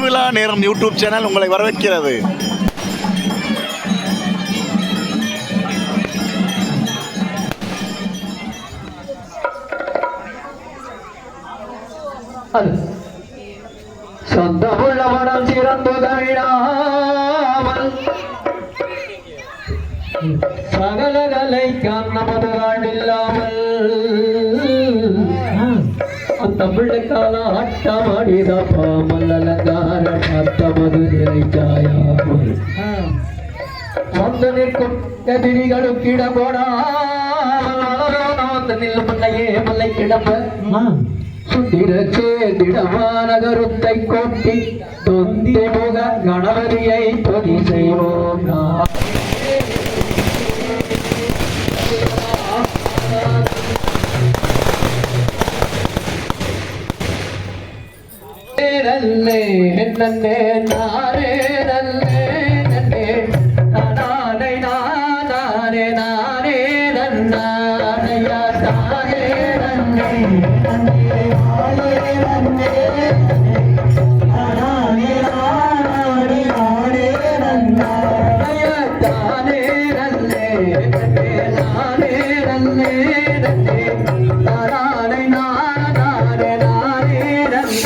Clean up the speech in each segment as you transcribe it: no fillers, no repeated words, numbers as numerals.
திருவிழா நேரம் YouTube channel உங்களை வரவேற்கிறது. சொந்தமுள்ள மனம் சிறந்து தமிழாமல் சகலகளை நமது நாடில்லாமல் தமிழுக்கால ஆட்டமாடிதப்பா மல்லலங்கார பத்தமது நிலைச்சாயாமல் வந்து நிற்கும் எதிரிகளுக்கிட போடா நில் முன்னையே மல்லை கிடப்ப சுத்திர சேதிடமான கருத்தை கொட்டி தொந்தி முக கணவரியை தொதி செய்வோம். நன்னே நன்னே நாரே நன்னே நன்னே நானே நானே நானே நன்னானையா தானே நன்னே நன்னே நானே நன்னே நானே நானே நானே நன்னானையா தானே நன்னே நன்னே நானே நன்னே நன்னே நானே நானே நானே நன்னா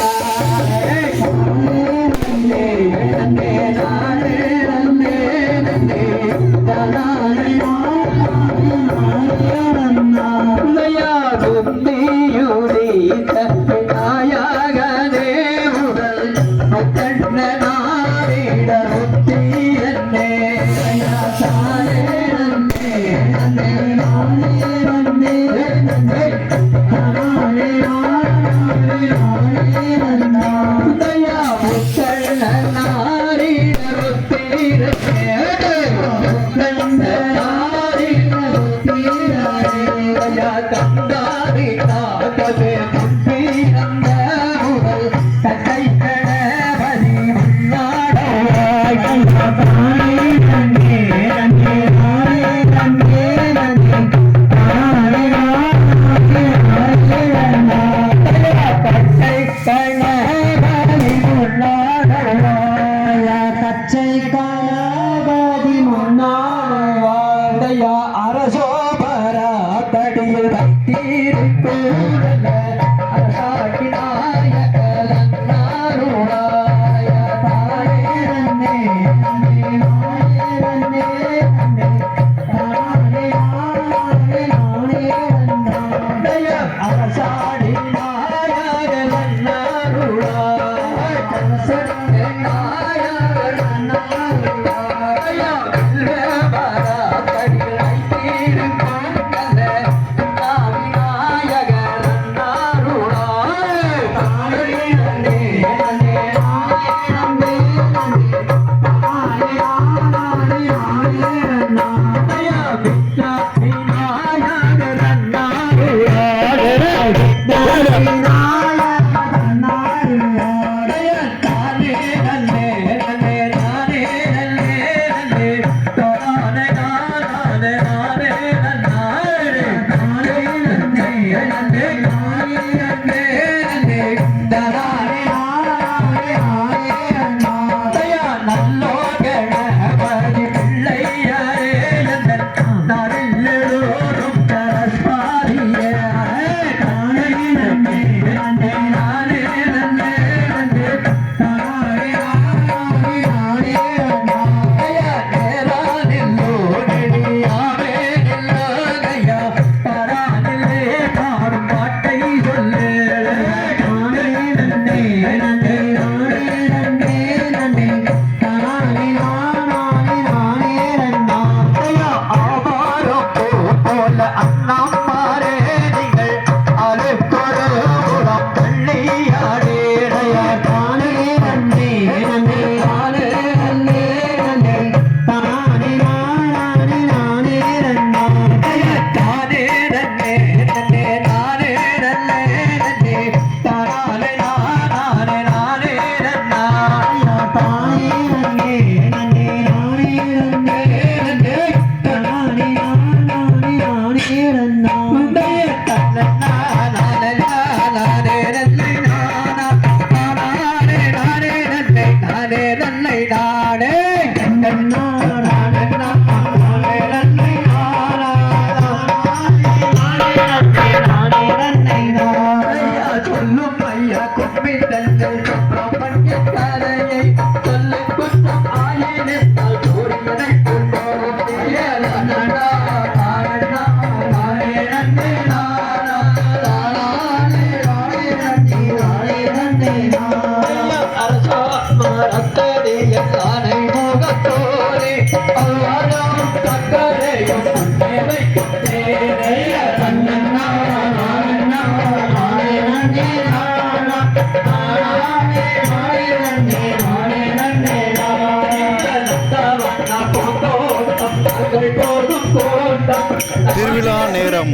சொல்லும் ஐயா குப்பி தங்கள் பிரபஞ்ச கரையை சொல்லு குற்றம் ஆயினத்தால் சூரியனை கொண்டோரும் அரசாணை முகத்தோரே அவ்வாறாம் சக்கரையும் தேவை தேரைய கண்ணா திருவிழா நேரம்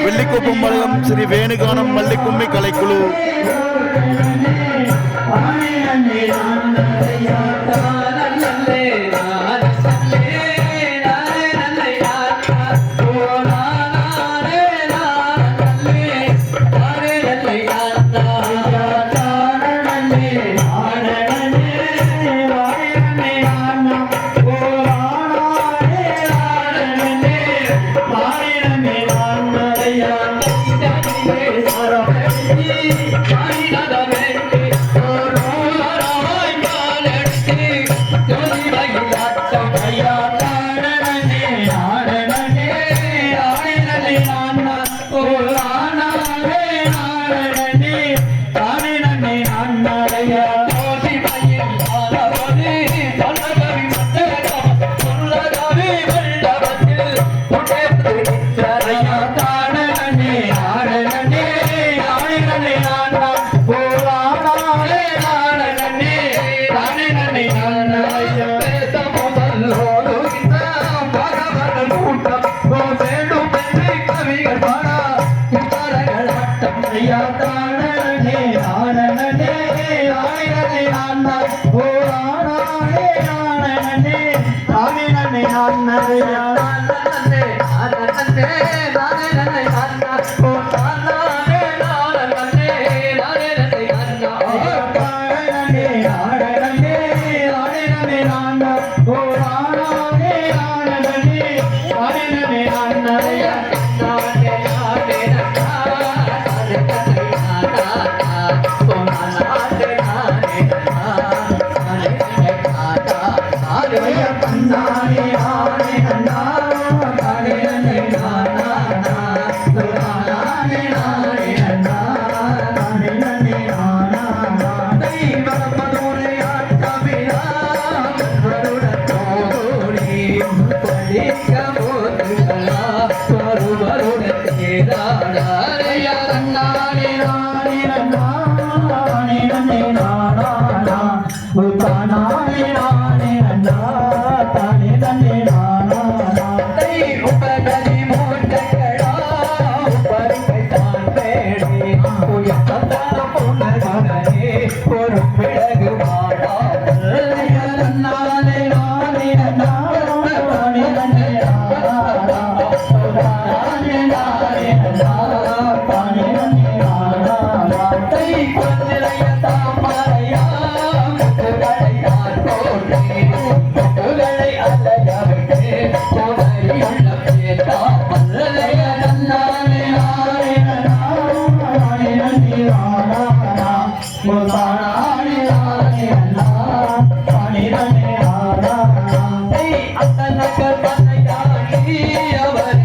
வெள்ளிக்குப்பம் மலையம் ஸ்ரீ வேணுகானம் மல்லிக்கும்மி கலைக்குழு அத்தனக்க தன்னையாகி அவர்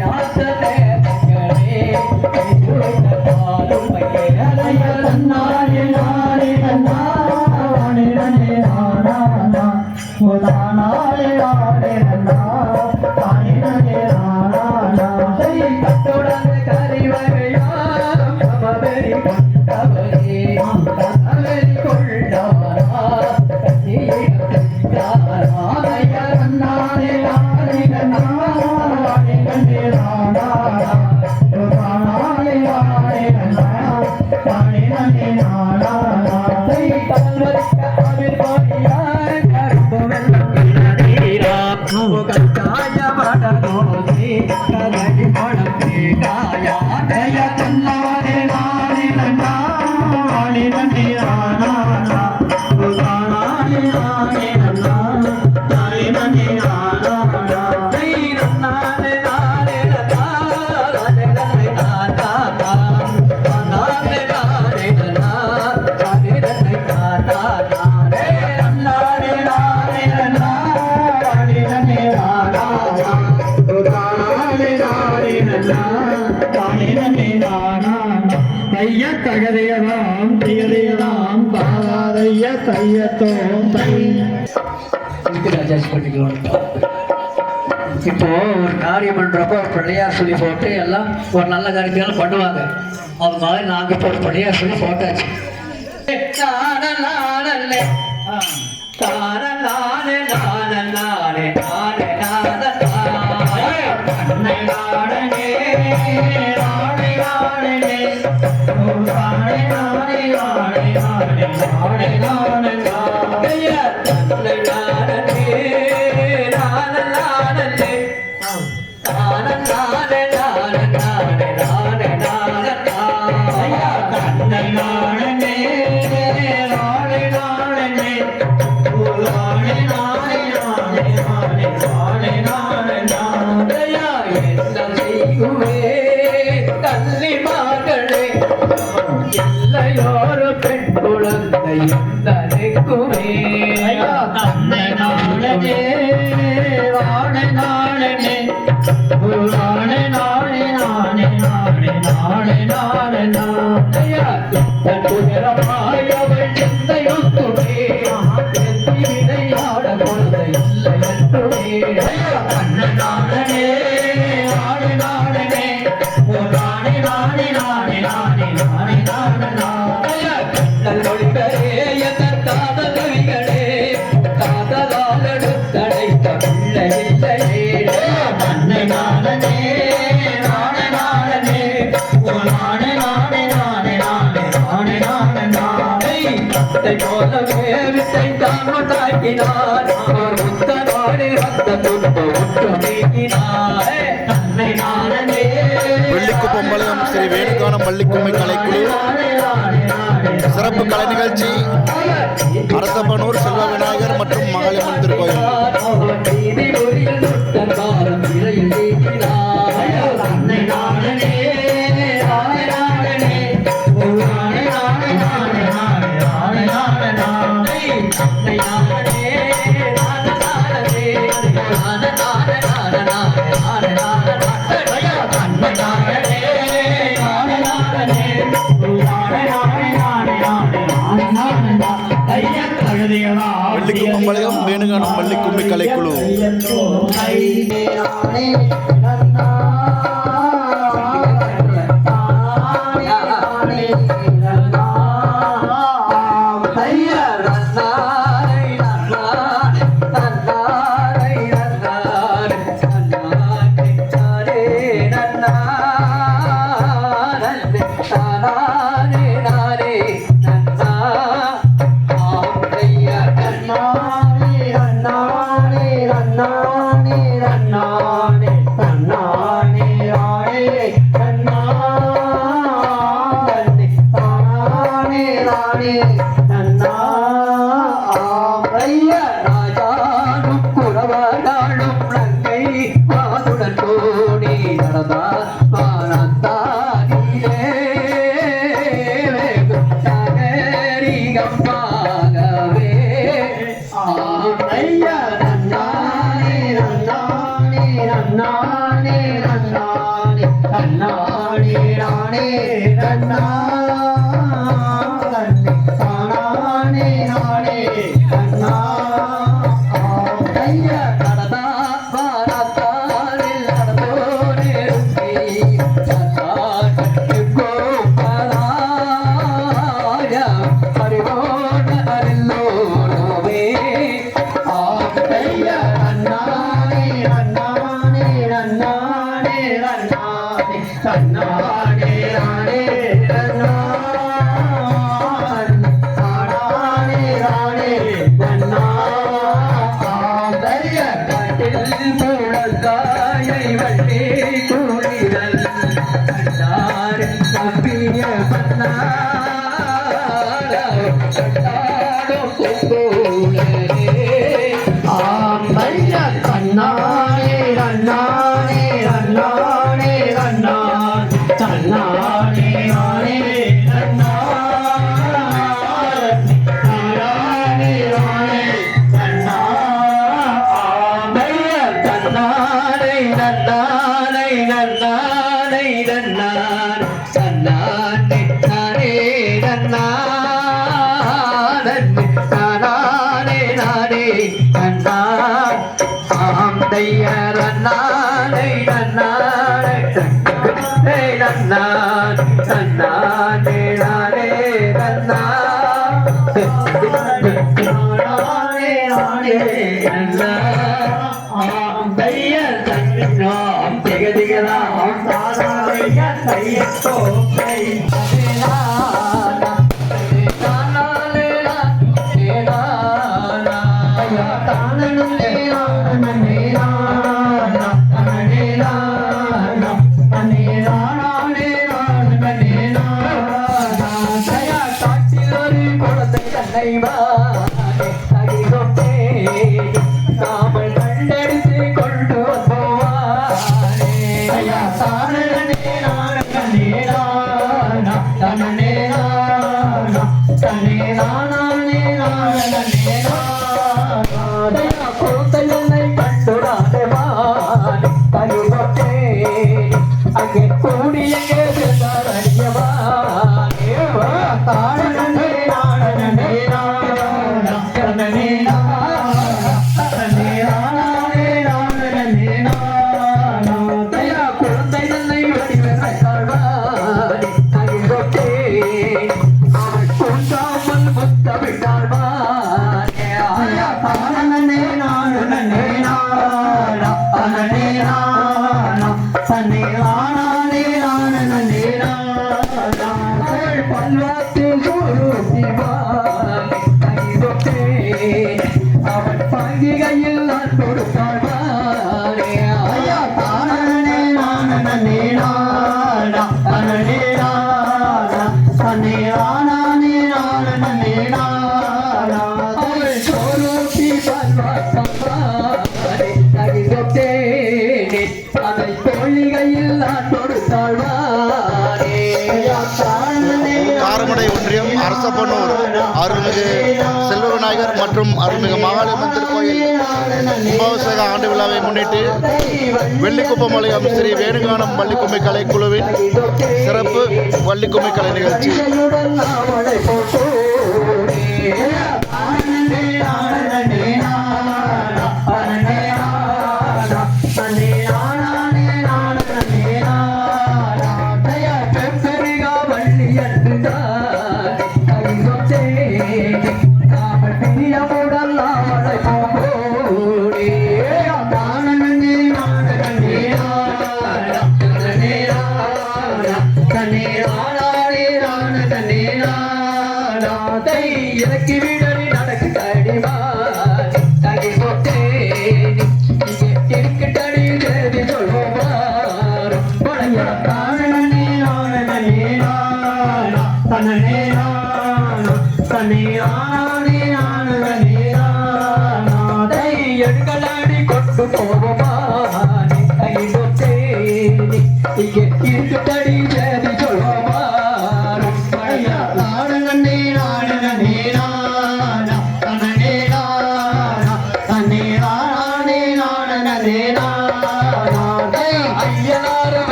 யாத்தனே மகளே இதுட்ட பாலும் பையனைய தன்னாரே நாரே நன்னாரே நன்னே நானா ஓதானாரே நாரே நன்னா தானே நன்னே நானா சை கட்டோடன கரிவகையாம் சமவெளி கொண்டவரே சமவெளி கொண்டவரா கசிய நானே நானே நானே நன்னே நானா ஓதானாரே நாரே நன்னா தானே நன்னே நானா சை பல்வரிக்க அமிர் பாடியாய் கட்டாய வடனோதி கரடி மணப்பே காயா தய தன்னாரே நானே நானே நன்னே நானா தானே நானே நன்னா தானே நன்னே நானா ஜெய் நன்னாரே நானே நன்னா தானே நன்னே நானா தானே நானே நன்னா தானே நன்னே நானா ரே நன்னாரே நானே நன்னா தானே நன்னே நானா தானே நானே நன்னா தானே நன்னே நானா தைய தகதையதாம் திகதையதாம் தாதைய தையத்தோம் தை இப்போ ஒரு காரியம் பண்றப்போ ஒரு பிள்ளையார் சொல்லி போட்டு எல்லாம் ஒரு நல்ல காரியத்தையும் பண்ணுவாங்க. அது மாதிரி நாங்க இப்போ ஒரு பிள்ளையார் சொல்லி போட்டாச்சு. தானே நானே தானே நானே நானே நானே நானே நானே நானே நானே கள்ளி மகளே இல்லையோரு பெண் குழந்தை தனக்குமே தன்னை நாடனே நாடே நாடனே நாடே நாடே நாடே நாடே நாடே நாடே நாடையா துயரமாயவள் சிந்தையொத்துமே விளையாட குழந்தை இல்லை என்றுமே தன்னை நாடனே நாடே நாடனே நாடே நாடே நாடே நாடே நாடே நாடே நாடையா கண்ணொழிகளே எந்த காதலிகளே காதலால் எடுத்தடைத்த பிள்ளை இல்லையே தன்னை நாடனே நாடே நாடனே நாடே நாடே நாடே நாடே நாடே நாடே நாடை தத்தை போலவே வித்தை தான் தாக்கினார் முத்த நாடு ரத்த துன்ப உற்று நீக்கினார் தன்னை நாடனே வெள்ளிக்குப்பம்பாளையம் ஸ்ரீ வேணுகானம் பள்ளிக்கும்மி கலைக்குழு சிறப்பு கலை நிகழ்ச்சி அரசப்பனூர் செல்வ விநாயகர் மற்றும் மகளிமன் திருக்கோயில். வெள்ளிக்குப்பம்பாளையம் வேணுகானம் பள்ளிக்கும்மி கலைக்குழு. ராஜாடும் குறவனாடும் நங்கை மாதுடன் கோடி நடந்தார் காரமடை ஒன்றியம் அரசப்பனூர் அருள்மிகு செல்வ விநாயகர் மற்றும் அருள்மிகு மகாலியம்மன் திருக்கோயில் கும்பாபிஷேக ஆண்டு விழாவை முன்னிட்டு வெள்ளிக்குப்பமலையம் ஸ்ரீ வேணுகானம் வள்ளிக்கும்மி கலை குழுவின் சிறப்பு வள்ளிக்கும்மி கலை நிகழ்ச்சி. நீ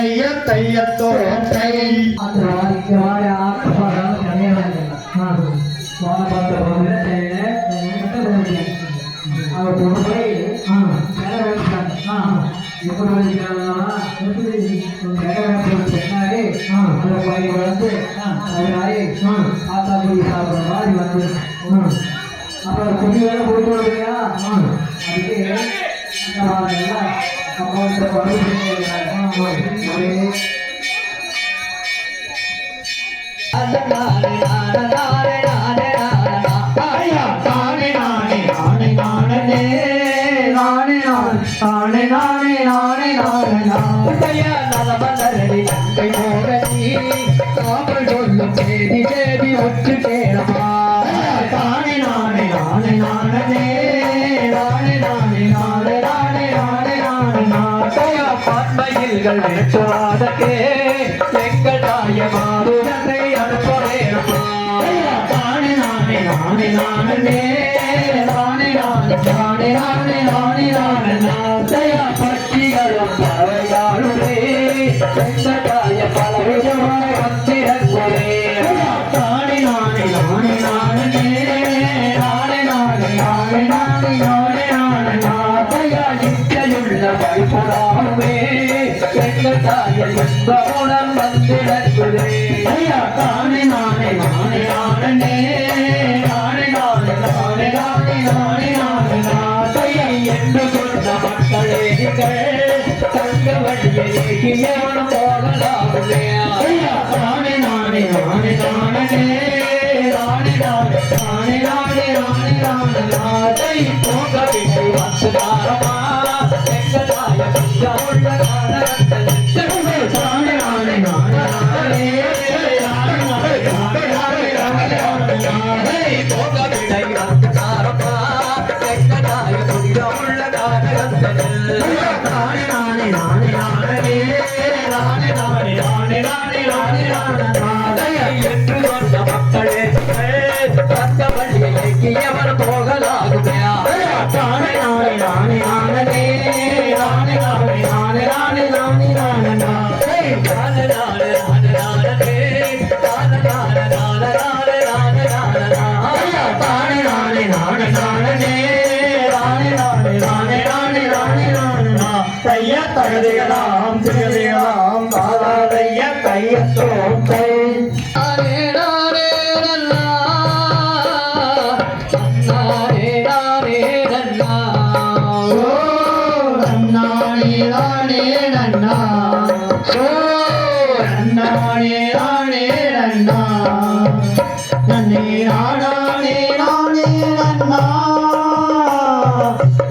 தைய தையத்தோட்டை அந்த வாரிக்கு வாரி ஆக்கப்படாத கிடையாது வாழ அவர் கொண்டு போய் வேலை வைக்கிறாங்க எப்படி வைக்கிறாங்கன்னா பின்னாடி அந்த பை வளர்ந்து அதனாலே ஆத்தாக்குடி சாப்பிட்ற மாதிரி வந்து அப்புறம் கொஞ்சம் வேலை கொடுக்க இல்லையா அதுக்கு சொல்லும் செய்தி செய்தி ஒற்று கேளமா தானே நானே நானே நானே நானே நானே நானே நானே நானே நானே நாட்டையா பான்மையில்கள் வேற்றுவாதற்கே எங்கள் தாயமாதுரை அனுப்ப வேணுமா தானே நானே நானே நானே நானே நானே நானே நானே நானே நானே நாட்டையா பட்சிகளும் பறவையாளுமே எங்கள் தாய பலவிதமான வந்திரக்குறே தானே நானே நானே நானே நானே நானே நானே நானே நானே நானே நாட்டையா நிச்சயுள்ள பரிபுறாமே எங்கள் தாய என்பவுடன் வந்திரக்குறே தானே நானே நானே நானே நானே நானே நானே நானே நானே நானே நாட்டையா என்று சொன்ன மக்களே தங்க வழியை எவனும் போகலாமே நானே நானே நானே நானே நானே நானே நானே நானே நானே நானே நாட்டை போகவில்லை வந்தாரமா எங்கள் தாய உள்ள நானே நானே நானே நானே போகவில்லை வந்தாரமா எங்கள் தாய உள்ள நானே நானே நானே நானே நானே நானே நானே நானே நானே நானே என்று சொன்ன மக்களே தந்த வழியை எவர் போகலாகுமையா நானே நானே நானே நானே நானே நானே நானே நானே நானே நானே நானே நானே தைய தகதிகளாம் திகதிகளாம் தாராதைய தையத்தோம் தை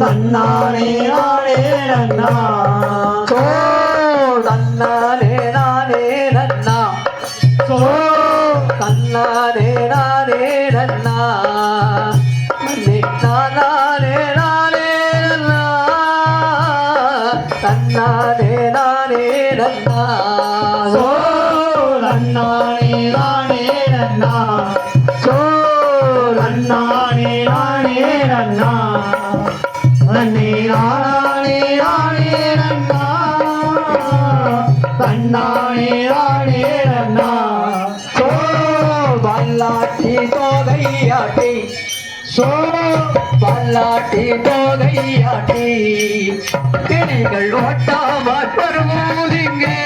தன்னானே நானே நன்னா சோ தன்னானே நானே நன்னா சோ தன்னானே நானே நன்னா நானே நானே நன்னா தன்னானே நானே நன்னா சோ தன்னானே நானே நன்னா சோ தன்னானே நானே நன்னா தன்னானே நானே நன்னா தன்னானே நானே நன்னா சோ பல்லாட்டி தோகையாட்டி சோ பல்லாட்டி தோகையாட்டி கிளிகள் ஓட்டாமல் வருவோதிங்கே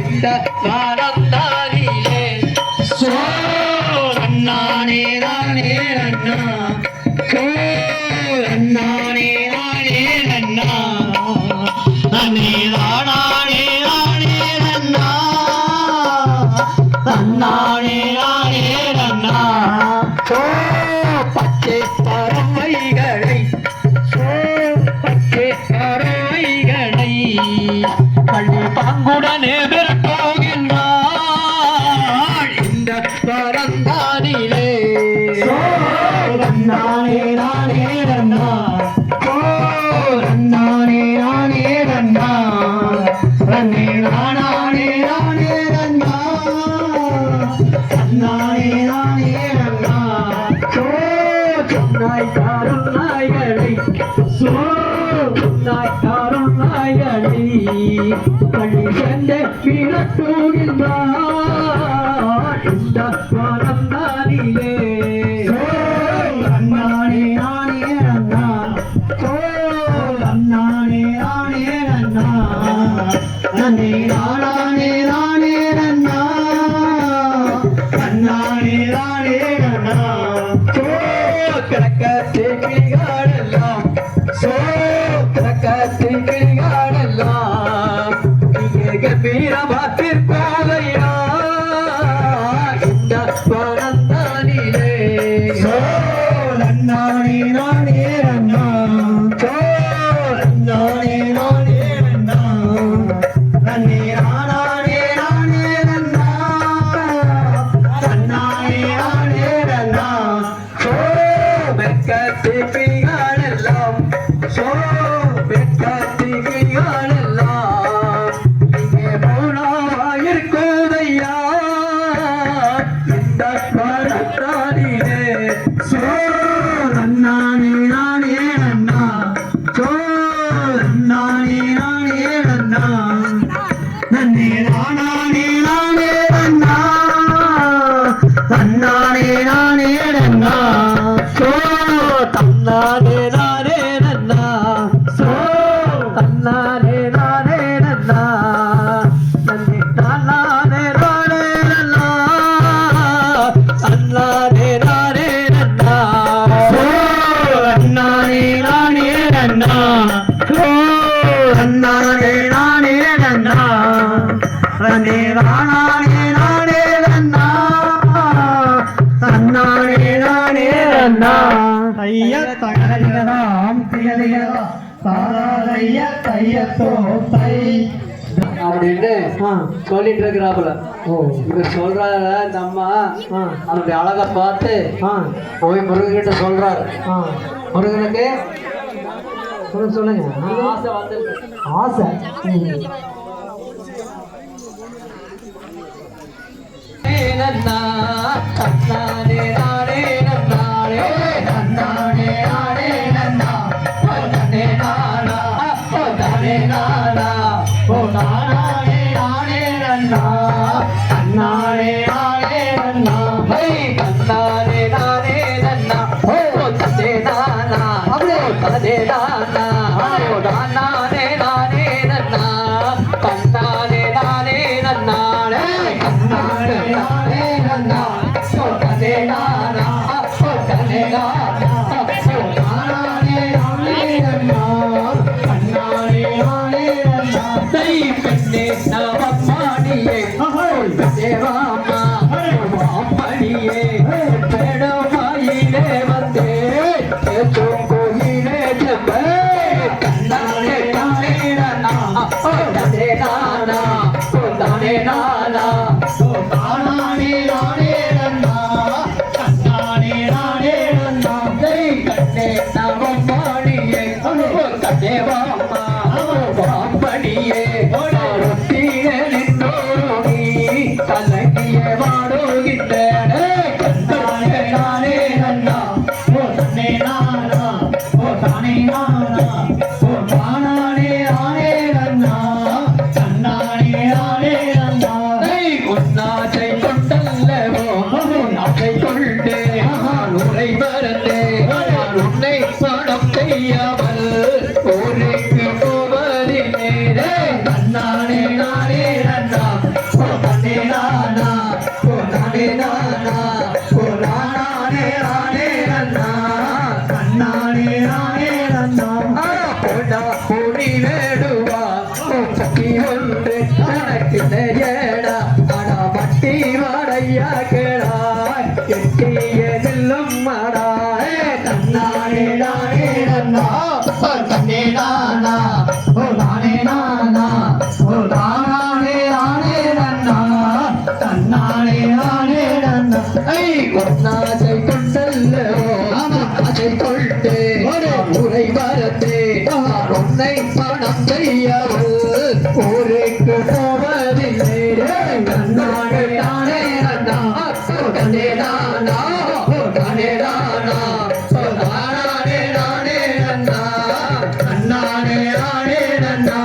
இந்த வாரந்தாரிலே சோ தன்னானே நானே நன்னா சோ நானே நானே நன்னா நானே நானே நானே நன்னா தன்னானே நானே நன்னா சோ பச்சை பறவைகளை சோ பச்சை பறவைகளை பள்ளி பாங்குடனே போகின்றாள் இந்த பரந்தானிலே சோ நானே நானே நன்னா சோ நானே நானே நன்னா நானே நானே நானே நன்னா நானே நானே நன்னா சோ சொன்னாய் காரும் நாய்களை சோ சொன்னாய் காரும் நாய்களை பழி சென்று விரட்டுகின்றார் இந்த வானம் தானிலே அண்ணானே நானே அண்ணா அண்ணானே நானே அண்ணா நன்னே நானே நானே அண்ணா அண்ணானே நானே அண்ணா கிழக்கத்து கிளிகளெல்லாம் கிழக்கத்து கிளிகளெல்லாம் இங்கே கம்பீரமாத்திருப்பாதையா இந்த பரந்தானிலே அண்ணானே நானே அண்ணா அண்ணானே நானே அண்ணா நன்னே நானே நானே அண்ணா அண்ணானே நானே அண்ணா வெட்கத்து கிளிகளெல்லாம் வெட்கத்து கிளிகளெல்லாம் இங்கே மௌனமாயிருக்குதையா இந்த பரத்தானிலே அண்ணானே நானே அண்ணா அண்ணானே நானே அண்ணா நன்னே நானே நானே அண்ணா அண்ணானே நானே அண்ணா தன்னானே நானே நன்னா தன்னானே நானே நன்னா நன்னே நானே நானே நன்னா அண்ணானே நானே நன்னா அண்ணானே நானே நன்னா அண்ணானே நானே நன்னா நன்னே நானே நானே நன்னா அண்ணானே நானே நன்னா ஐய தகதிகளாம் திகதிகளா தாராதைய தையத்தோ தை அப்படின்னு சொல்லிட்டு இருக்கிறாப்புல. இவர் சொல்றாரு இந்த அம்மா அவனுடைய அழகை பார்த்து போய் முருகன்கிட்ட சொல்றாரு. முருகனுக்கு சொல்லுங்க ஆசை வந்து ஆசை நன்னா நன்னானே நானே நன்னானே நன்னானே நானே நன்னா நன்னே நானா ஓ நானே நானா ஓ நானே நானே நன்னா நன்னானே நானே நன்னா ஹை நன்னானே நானே நன்னா ஓ தன்னே நானா ஓ தன்னே நானா ஓ நானே நானே நன்னா தன்னானே நானே நன்னானே நன்னானே நானே நன்னா ஓ தன்னே நானா ஓ தன்னே நானா ஓ நானே நானே நன்னா தன்னானே நானே நன்னா தை பெண்ணே நவமானியே தேவாமா மாமணியே பேடமாயிலே வந்தே கோயிலே ஜெபே கண்ணானே நானே நன்னா ஓ தன்னே நானா ஓ தானே நானா ஓ தானே நானே நன்னா கண்ணானே நானே நன்னா தை கண்ணே நவமானியே கண்ணேவாமா மாமணியே ரொட்டியே நின்னோடி கலங்கிய வாடுகின்றே கண்ணானே நானே நன்னா ஓ தன்னே நானா ஓ தானே நானா ஓ தானே நானே நன்னா கண்ணானே நானே நன்னா உன்னாசை கொண்டல்லவோ ஆசை கொண்டே உரை மறந்தே உன்னை பணம் செய்யாமல் ஊருக்கு போவதில்லை நன்னானே நானே நன்னா ஓ தன்னே நானா ஓ தானே நானா ஓ நானே நானே நன்னா கண்ணானே நானே நன்னா போடா கூடி வேடுவா சக்தி ஒன்று தனக்கு நேயடா அடா மட்டி வாடையா கேடாய் எட்டிய செல்லும் மாடா தன்னானே நானே நன்னா தன்னே நானா ஓ நானே நானா ஓ தானே நானே நன்னா தன்னானே நானே நன்னா ஒன்னாசை கொண்டல்லவோ ஆசை கொண்டு உரை வரத்தே உன்னை பணம் செய்யவள் ஊருக்கு போவதில்லை நன்னானே நானே நன்னா தன்னே நானா தானே நானா நானே நானே நன்னா நன்னானே நானே நன்னா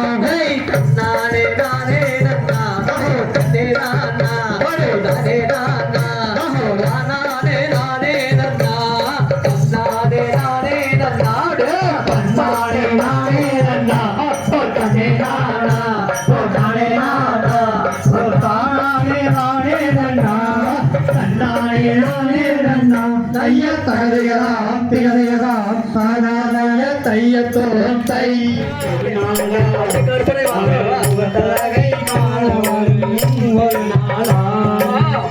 தைய தகதையதாம் திகதையதாம் தானாய தையத்தோம் தை கற்பனை தலகை காணவரும் ஒரு நாளா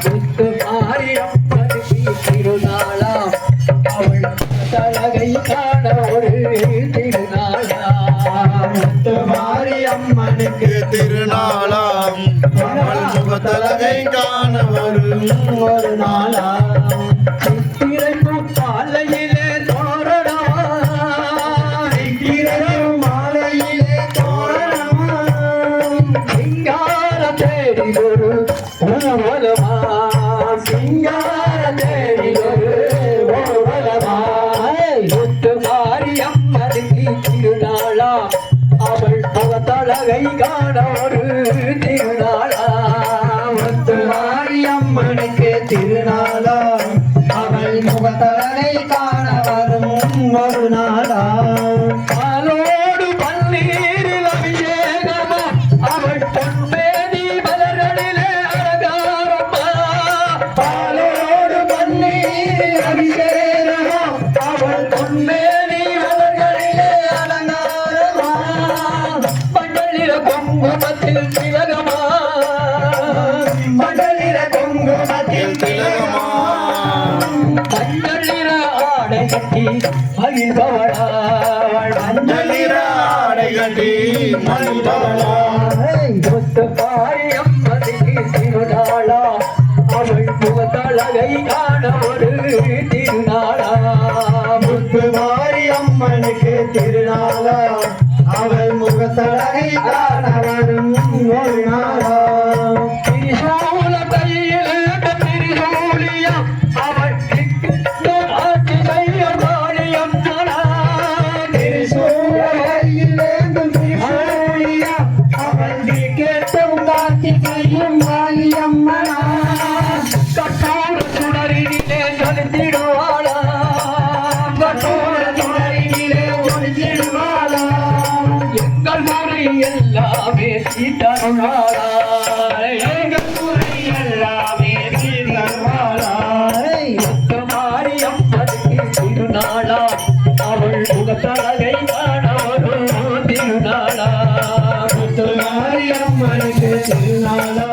முத்து மாரியம்மனுக்கு திருநாளா அவள் தலகை காண ஒரு திருநாளா முத்து மாரியம்மனுக்கு திருநாளாம் அவள் முகத்தலகை காண வரும் ஒரு நாளா சித்திரைப்பு பாலையிலே தோரணமா திரையும் மாலையிலே தோரணமா சிங்கார தேடி ஒரு ஊர்வலமா சிங்கார தேடி ஒரு ஊர்வலமா முத்து மாரியம்மனுக்கு திருநாளா அவள் முகத்தழகை காண ஒரு திருநாளா முத்து மாரியம்மனுக்கு திருநாளா அவள் முகத்தழகை காண வரும் ஒரு நாளா பாலோடு பன்னீரில் அபிஷேகமா அவள் பொன்மேனி மலர்களிலே அலங்காரமா பாலோடு பன்னீர் அபிஷேகமா அவள் பொன்மேனி மலர்களிலே அலங்காரமா மண்டலில குங்குமத்தில் திலகமா மகளிர குங்குமத்தில் திலகமா மஞ்சளிர ஆடை கட்டி மகிழ்பவளா மஞ்சளிர ஆடை கட்டி மகிழ்பவளா முத்து மாரியம்மனுக்கு திருநாளா அவள் முகத்தழகை காண ஒரு திருநாளா முத்து மாரியம்மனுக்கு திருநாளா அவள் முகத்தழகை காண வரும் ஒரு நாளா திரிசூல கையில் திரிசூலியம் அவள் ஆட்சி செய்ய மாரியம்மனா திருசூலையிலேந்தும் திருசூலியா அவள் கேட்டும் கார்த்திகையும் மாரியம்மனா கட்டோர சுடரினிலே ஜொலித்திடுவாளா கட்டோர துணையிலே ஒளிந்திடுவாளா எங்கள் முறை எல்லாமே சீட்டருளாளா எங்கள் துறை எல்லாமே தருவாளா முத்து மாரியம்மனுக்கு திருநாளா அவள் முகத்தழகை காண ஒரு திருநாளா முத்து மாரியம்மனுக்கு திருநாளா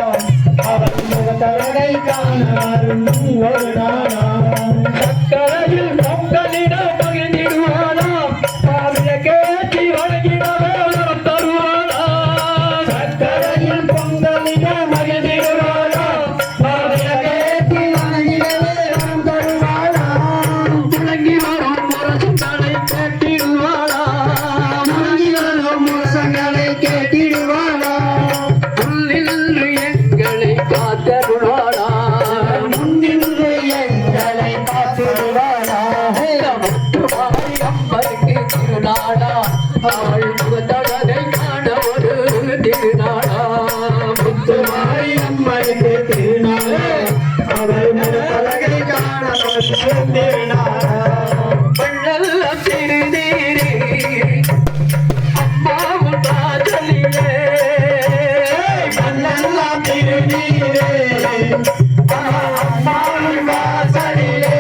அவள் முகத்தழகை காண வரும் ஒரு நாளா சக்கரையில் பொங்கலிட மகிழ்ந்திடுவாளா பாவிய கேட்டி வணங்கிடவே வரம் தருவாளா சக்கரையில் பொங்கலிட மகிழ்ந்திடுவாளா பாவிய கேட்டி வணங்கிடவே வரம் தருவாளா துளங்கி வரும் முரசும் தலை கேட்டிடுவாளா முழங்கி வரும் முரசங்களை கேட்டிடுவாளா உள்ளின்று எங்களை காத்தருளாளா முன்னின்று எங்களை காத்திடுவாளா முத்து மாரியம்மனுக்கு திருநாளா அவள் முகத்தழகை காண ஒரு திருநாளா முத்து மாரியம்மனுக்கு திருநாளா அவள் முகத்தழகை காண வரும் திருநாளா பெண்ணல்ல திருநீரே அம்மாவும் காதலிலே மண்ணெல்லாம் திருநீரே அம்மாவின் வாசலிலே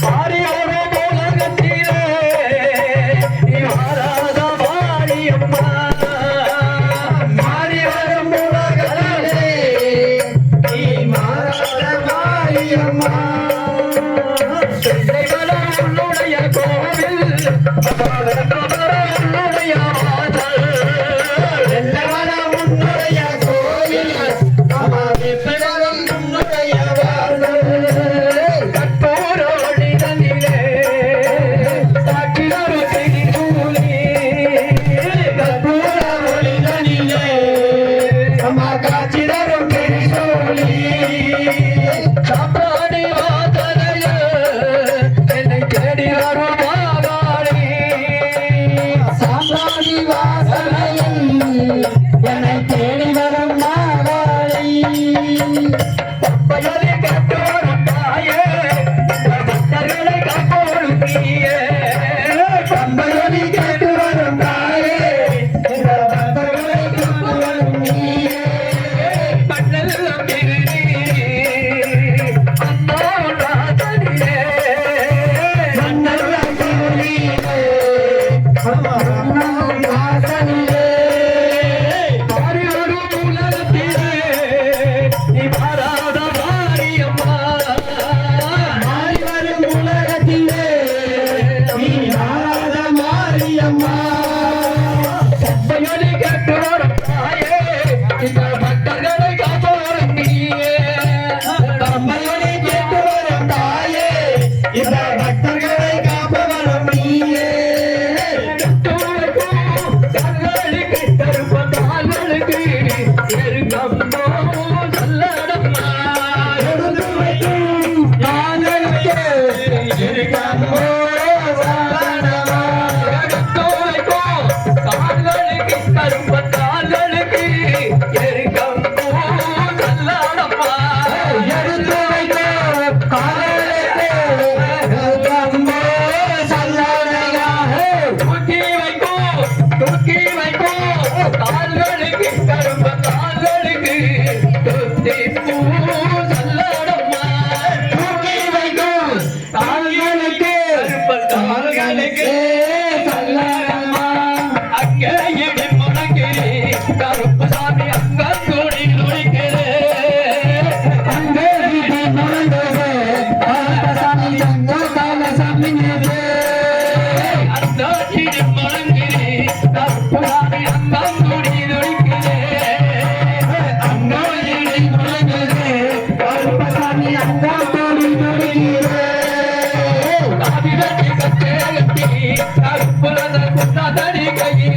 மாறியோரோ உலகத்திலே நீ மாறாத மாரியம்மா மாறி வரும் உலகிலே நீ மாறாத மாரியம்மா சென்னைவனம் உன்னுடைய கோவில் உன்னுடைய வாசல் எல்லவனம் உன்னுடைய கோயில் அமாவிப்பிடரும் உன்னுடைய வாசல் கற்பூர ஒளிதனிலே காற்றிலொரு திரிசூலி கற்பூர ஒளிதனிலே அம்மா காட்சிதரும் திரிசூலி சாப்பாடி வாசலைய என்னை தேடி வரும் மாகாளி சாம்ராணி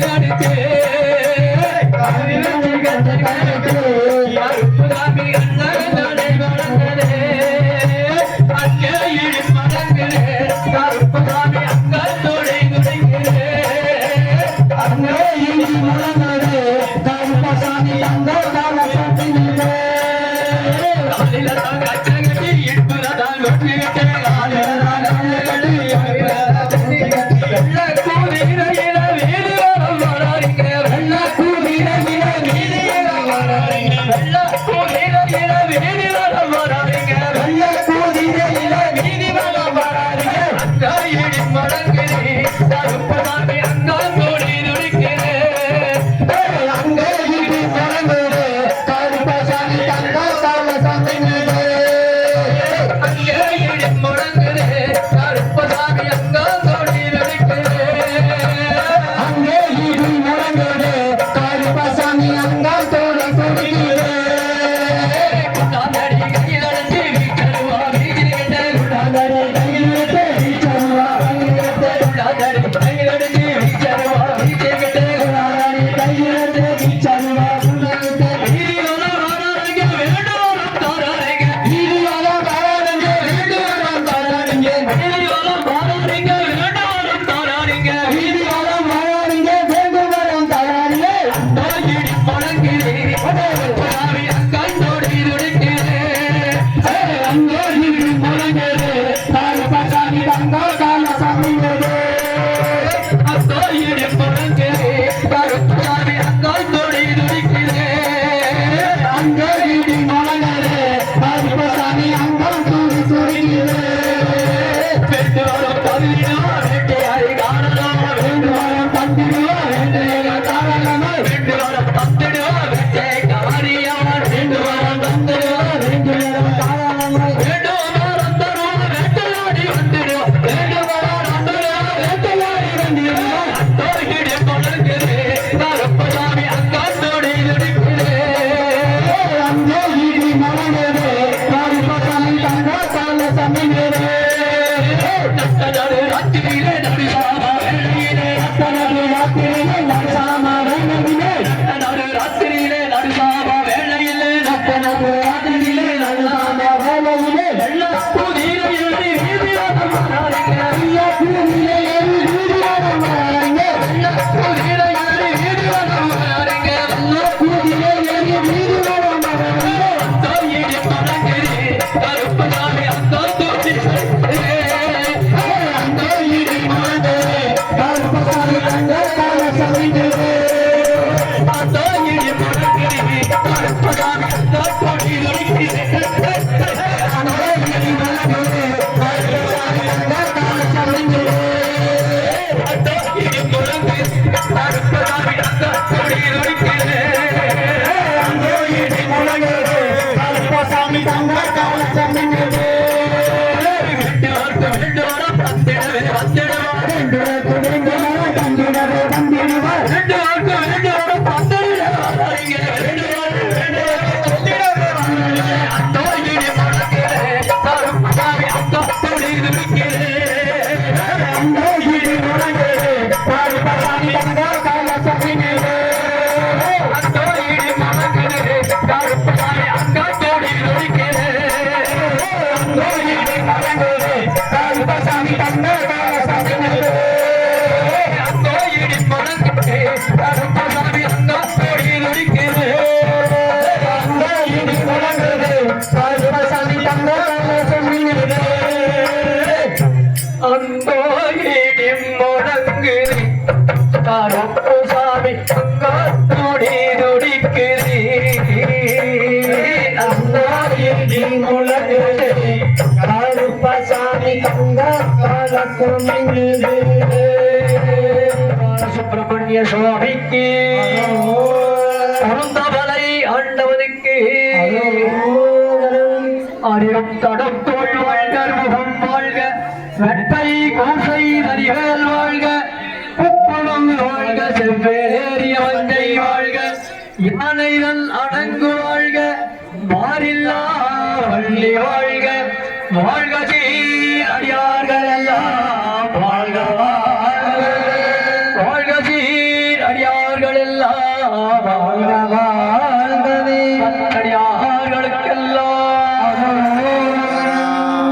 அடிச்சே காவிரி கண்ணு கருப்புதாமி அண்ணனே வளர்ந்ததே அங்கே இடி மடங்குதே கருப்புதாமி அங்கத்தோடை நுழைகிறே அங்கே இடி மடங்குதே கருப்பசாமி அங்க கால சத்தினிலே காலில தான் கச்சகட்டி இடுப்புல தான் கொட்டிக்கிட்டே காலில தான் கச்சகட்டி இடுப்புல தான் கொட்டிக்கிட்டே வெள்ள கூதிரையில வீதியோரம் வராரிங்க வெள்ள கூதிரையில வீதியோரம் வராரிங்க வெள்ள கூதிரையில வீதியோரம் வராரிங்க வெள்ள கூதிரையில வீதியோரம் வராரிங்க அங்க இடி மடங்குதே கருப்பசாமி அங்க கோடி நுழைக்கிறே அங்க இடி மடங்குதே கருப்பசாமி அங்க கால சத்தினிலே அங்கே இடி மடங்குதே கருப்பசாமி அங்க கோடி நுழைக்கிறே அங்கே இடி மடங்குதே கருப்பசாமி அங்க தோட துடிக்கிறே குண்டாந்தடி கையிலடிச்சு வீச்சருவா வீதியிலே குண்டாந்தடி கையிலடிச்சு வீச்சருவா கையிலடிச்சு குண்டாந்தடி கையிலடிச்சு வீச்சருவா வீதியிலே குண்டாந்தடி கையிலடிச்சு வீச்சருவா குண்டாந்தடி வீதியோர வாராரிங்க வேண்டோரம் தாராரிங்க வீதியோர வாராரிங்க வேண்டோரம் தாராரிங்க வீதியோர வாராரிங்க வேண்டோரம் தாராரிங்க வீதியோர வாராரிங்க வேண்டோரம் தாராரிங்க அந்த இடி மடங்குதே கருப்பசாமி அங்கத்தோடை நுழைக்கிறே அங்கே இடி மடங்குதே கருப்பசாமி அங்க கால சத்தினிலே அந்த இடி மடங்குதே கருப்பசாமி அங்கத்தோடை நுழைக்கிறே அங்கே இடி மடங்குதே கருப்பசாமி அங்க தூடி துடிக்கிறே வெண்டுவரம் பதினோ வெட்டியாரி காணலோ வெண்டுவரம் பத்தினோ வெண்டையக காரணமோ வெண்டுவரம் பத்தினோ வெட்டை காரியமோ வெண்டுவரம் பத்தினோ வெண்டுவரம் காரணமோ வெண்டுவரம் தருவோ வெட்டையாடி வந்திரோ வெண்டுவரம் அந்தரோ வெட்டையாடி வந்திரோ அத்தோகிடி மடங்குதே கருப்பசாமி அங்கத்தோடை நுழைக்கிறே அங்கே இடி மடங்குதே கருப்பசாமி அங்க கால சத்தினிலே நட்டனடு ராத்திரியிலே நடுசாமா வேளையிலே நட்டனடு ராத்திரியிலே நடுசாமா வேளையிலே நட்டனடு ராத்திரியிலே நடுசாமா வேளையிலே நட்டனடு ராத்திரியிலே நடுசாமா வேளையிலே வெள்ள கூதிரை ஏறி வீதியோரம் வராரிங்க வெள்ள கூதிரை ஏறி வீதியோரம் வராரிங்க வெள்ள கூதிரை ஏறி வீதியோரம் வராரிங்க வெள்ள கூதிரை ஏறி வீதியோரம் வராரிங்க அந்த இடி மடங்குதே கருப்பசாமி அங்க தூடி அங்க இடி மடங்குதே கருப்பசாமி அங்க கால சத்தினிலே அந்த இடி மடங்குதே கருப்பசாமி அங்க கோடி நுழைக்கிறே அங்க இடி மடங்குதே கருப்பசாமி அங்க கால சத்தினிலே அந்த இடி மடங்குதே கருப்பசாமி அங்க கோடி நுழைக்கிறே அங்க இடி மடங்குதே கருப்பசாமி அங்க கால சத்தினிலே வெண்டுவரம் பத்திடவே வந்திடுவா வெண்டுவரம் தந்திடவே வந்திடுவா வெண்டுவரம் பத்திடவே வராரிங்க வெண்டுவரம் தந்திடவே வராரிங்க அந்த இடி மடங்குதே கருப்பசாமி அங்க தோடி நுழைக்கிறே அந்த இடி மடங்குதே கருப்பசாமி அங்க கால சத்தினிலே அந்த இடி மடங்குதே கருப்பசாமி அங்க தோடி நுழைக்கிறே அந்த இடி மடங்குதே கருப்பசாமி அங்க கால சத்தினிலே அந்த இடி மடங்குதே கருப்பசாமி அங்க தோடி நுழைக்கிறே அந்த இடி மடங்குதே கருப்பசாமி அங்க கால சத்தினிலே அந்த இடி மடங்குதே கருப்பசாமி அங்க தோடி நுழைக்கிறே அந்த இடி மடங்குதே கருப்பசாமி அங்க கால சத்தினிலே சுப்பிரமணிய சுவாமிக்கு அருந்தவளை ஆண்டவனுக்கு அரிடம் தடம் தோல் வாழ்க முகம் வாழ்க வெட்டை கோசை நரிவேல் வாழ்க உப்புளம் வாழ்க செவ்வேறிய வங்கை வாழ்க யானைகள் அடங்கு வாழ்க மாறில்லா வள்ளி வாழ்க வாழ்க சீர் அடியார்கள் எல்லாம் வாழ்க வாழ்க சீர் வாழ்க வாழ்கவே அடியார்களுக்கெல்லாம்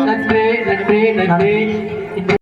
நன்றி நன்றி நன்றி